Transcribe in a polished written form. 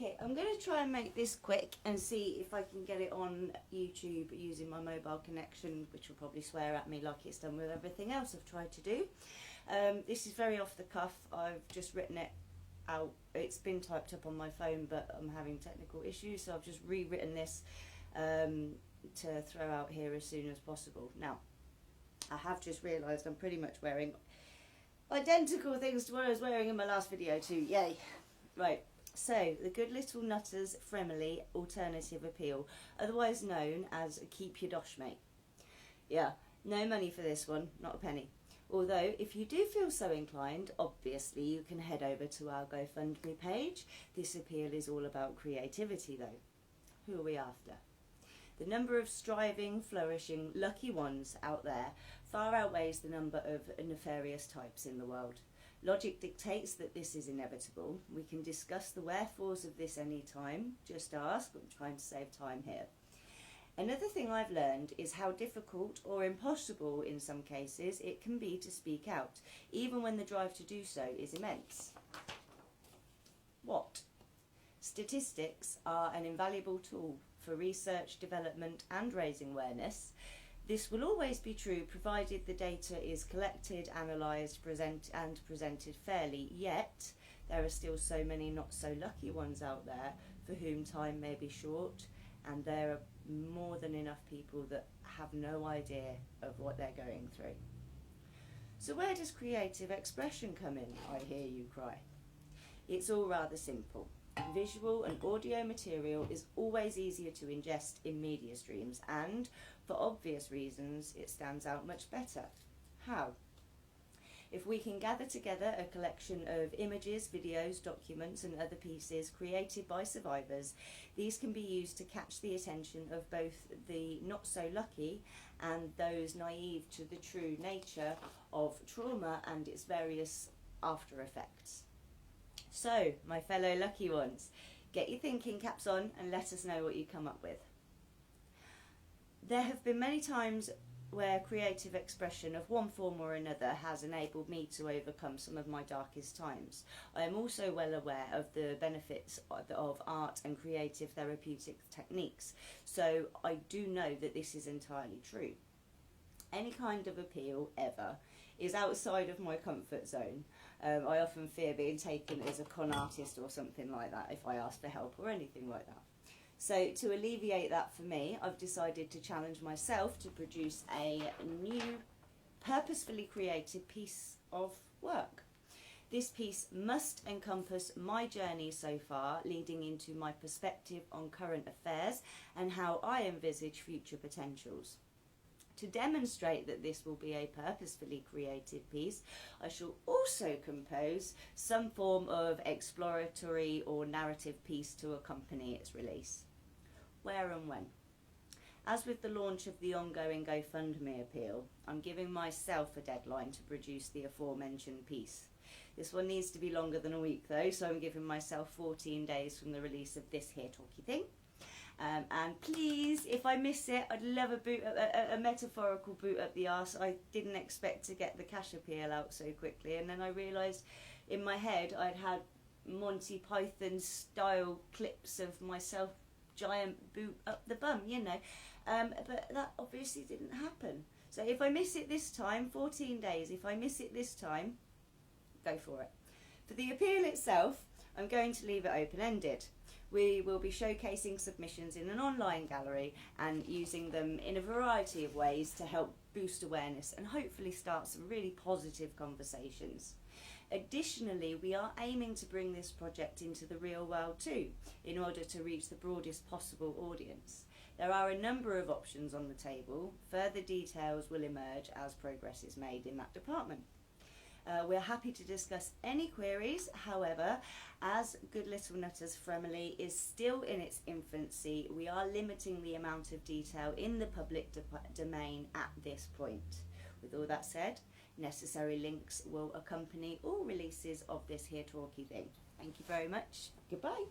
Okay, I'm going to try and make this quick and see if I can get it on YouTube using my mobile connection, which will probably swear at me like it's done with everything else I've tried to do. This is very off the cuff. I've just written it out. It's been typed up on my phone, but I'm having technical issues, so I've just rewritten this to throw out here as soon as possible. Now, I have just realised I'm pretty much wearing identical things to what I was wearing in my last video too. Yay! Right. So, the Good Little Nutters Fremily Alternative Appeal, otherwise known as Keep Your Dosh, mate. Yeah, no money for this one, not a penny. Although, if you do feel so inclined, obviously you can head over to our GoFundMe page. This appeal is all about creativity though. Who are we after? The number of striving, flourishing, lucky ones out there far outweighs the number of nefarious types in the world. Logic dictates that this is inevitable. We can discuss the wherefores of this any time. Just ask. I'm trying to save time here. Another thing I've learned is how difficult or impossible in some cases it can be to speak out, even when the drive to do so is immense. What? Statistics are an invaluable tool for research, development and raising awareness. This will always be true provided the data is collected, analysed, presented fairly, yet there are still so many not so lucky ones out there for whom time may be short, and there are more than enough people that have no idea of what they're going through. So where does creative expression come in, I hear you cry? It's all rather simple. Visual and audio material is always easier to ingest in media streams, and for obvious reasons it stands out much better. How? If we can gather together a collection of images, videos, documents and other pieces created by survivors, these can be used to catch the attention of both the not so lucky and those naive to the true nature of trauma and its various after effects. So, my fellow lucky ones, get your thinking caps on and let us know what you come up with. There have been many times where creative expression of one form or another has enabled me to overcome some of my darkest times. I am also well aware of the benefits of art and creative therapeutic techniques, so I do know that this is entirely true. Any kind of appeal ever is outside of my comfort zone. I often fear being taken as a con artist or something like that if I ask for help or anything like that. So to alleviate that for me, I've decided to challenge myself to produce a new, purposefully created piece of work. This piece must encompass my journey so far, leading into my perspective on current affairs and how I envisage future potentials. To demonstrate that this will be a purposefully created piece, I shall also compose some form of exploratory or narrative piece to accompany its release. Where and when? As with the launch of the ongoing GoFundMe appeal, I'm giving myself a deadline to produce the aforementioned piece. This one needs to be longer than a week though, so I'm giving myself 14 days from the release of this here talky thing. And please, if I miss it, I'd love a metaphorical boot up the arse. I didn't expect to get the cash appeal out so quickly, and then I realised in my head I'd had Monty Python style clips of myself giant boot up the bum, you know, but that obviously didn't happen. So if I miss it this time, 14 days, if I miss it this time, go for it. For the appeal itself, I'm going to leave it open-ended. We will be showcasing submissions in an online gallery and using them in a variety of ways to help boost awareness and hopefully start some really positive conversations. Additionally, we are aiming to bring this project into the real world too, in order to reach the broadest possible audience. There are a number of options on the table. Further details will emerge as progress is made in that department. We're happy to discuss any queries. However, as Good Little Nutters Fremily is still in its infancy, we are limiting the amount of detail in the public domain at this point. With all that said, necessary links will accompany all releases of this here talky thing. Thank you very much. Goodbye.